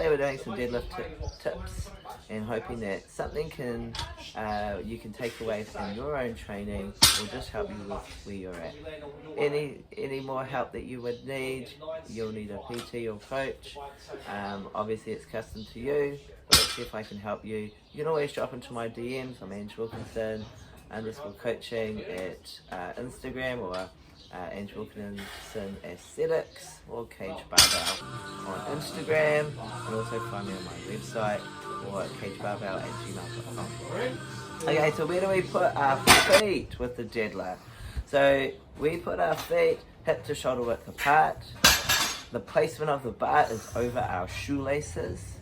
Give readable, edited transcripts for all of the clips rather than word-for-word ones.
today we're doing some deadlift tips and hoping that something you can take away from your own training or just help you with where you're at. Any more help that you would need, you'll need a PT or coach. Obviously it's custom to you, but let's see if I can help you. You can always drop into my DMs. I'm Ange Wilkinson _coaching at Instagram, or Ange Wilkinson Aesthetics or Cage Barbell on Instagram, and also find me on my website or cagebarbell@gmail.com. Okay, so where do we put our feet with the deadlift? So we put our feet hip to shoulder width apart. The placement of the bar is over our shoelaces.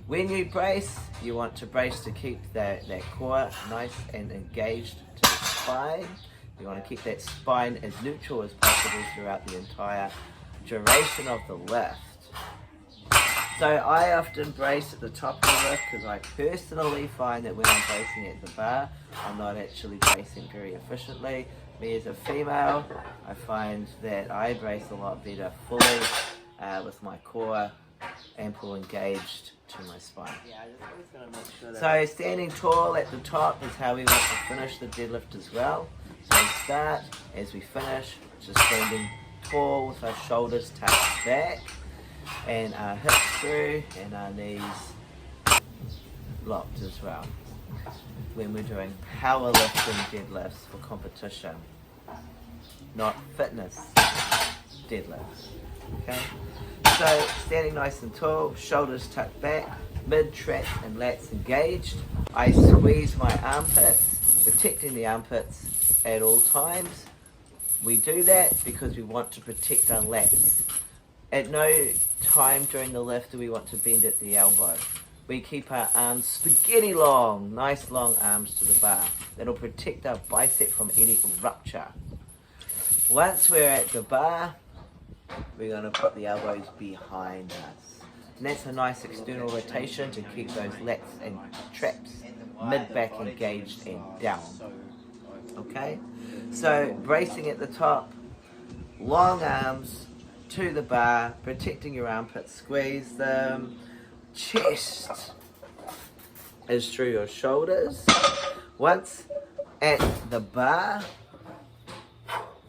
When you brace, you want to brace to keep that core nice and engaged to the spine. You want to keep that spine as neutral as possible throughout the entire duration of the lift. So I often brace at the top of the lift because I personally find that when I'm bracing at the bar, I'm not actually bracing very efficiently. Me as a female, I find that I brace a lot better fully with my core ample engaged to my spine. So standing tall at the top is how we want to finish the deadlift as well. So we start, as we finish, just standing tall with our shoulders tucked back and our hips through and our knees locked as well. When we're doing powerlifting deadlifts for competition, not fitness deadlifts. Okay? So standing nice and tall, shoulders tucked back, mid-traps and lats engaged. I squeeze my armpits, protecting the armpits at all times. We do that because we want to protect our lats. At no time during the lift do we want to bend at the elbow. We keep our arms spaghetti long, nice long arms to the bar. That'll protect our bicep from any rupture. Once we're at the bar, we're going to put the elbows behind us. And that's a nice external rotation to keep those lats and traps mid-back engaged and down. Okay? So bracing at the top, long arms to the bar, protecting your armpits, squeeze them. Chest is through your shoulders. Once at the bar,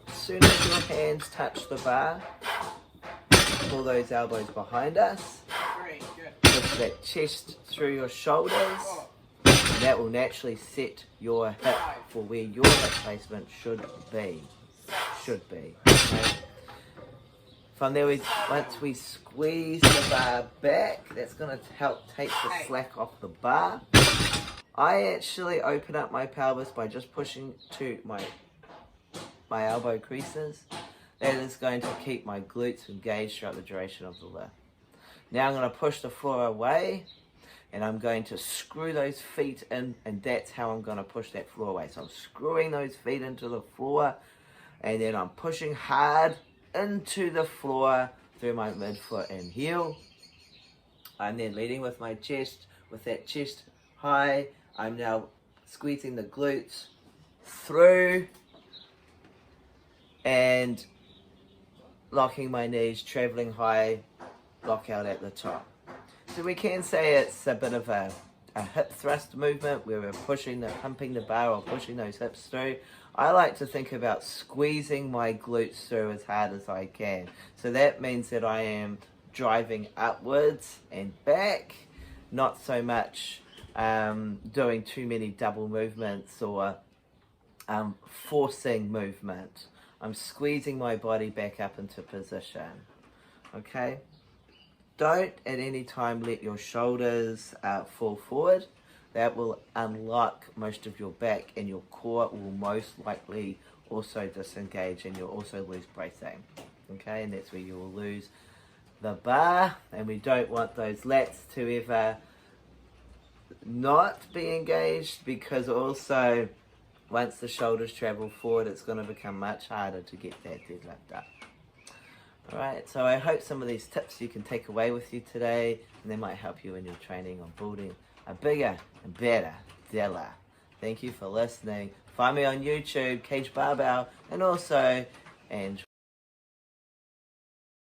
as soon as your hands touch the bar, pull those elbows behind us. Push that chest through your shoulders. And that will naturally set your hip for where your hip placement should be. Okay? From there, once we squeeze the bar back, that's going to help take the slack off the bar. I actually open up my pelvis by just pushing to my elbow creases. That is going to keep my glutes engaged throughout the duration of the lift. Now I'm going to push the floor away, and I'm going to screw those feet in, and that's how I'm going to push that floor away. So I'm screwing those feet into the floor, and then I'm pushing hard into the floor through my midfoot and heel. I'm then leading with my chest, with that chest high. I'm now squeezing the glutes through and locking my knees, traveling high, lock out at the top. So we can say it's a bit of a hip thrust movement where we're pumping the bar or pushing those hips through. I like to think about squeezing my glutes through as hard as I can. So that means that I am driving upwards and back, not so much doing too many double movements or forcing movement. I'm squeezing my body back up into position. Okay? Don't at any time let your shoulders fall forward. That will unlock most of your back, and your core will most likely also disengage, and you'll also lose bracing. Okay, and that's where you will lose the bar, and we don't want those lats to ever not be engaged, because also once the shoulders travel forward, it's going to become much harder to get that deadlift up. Alright, so I hope some of these tips you can take away with you today, and they might help you in your training on building a bigger and better deadlift. Thank you for listening. Find me on YouTube, Cage Barbell, and also Ange.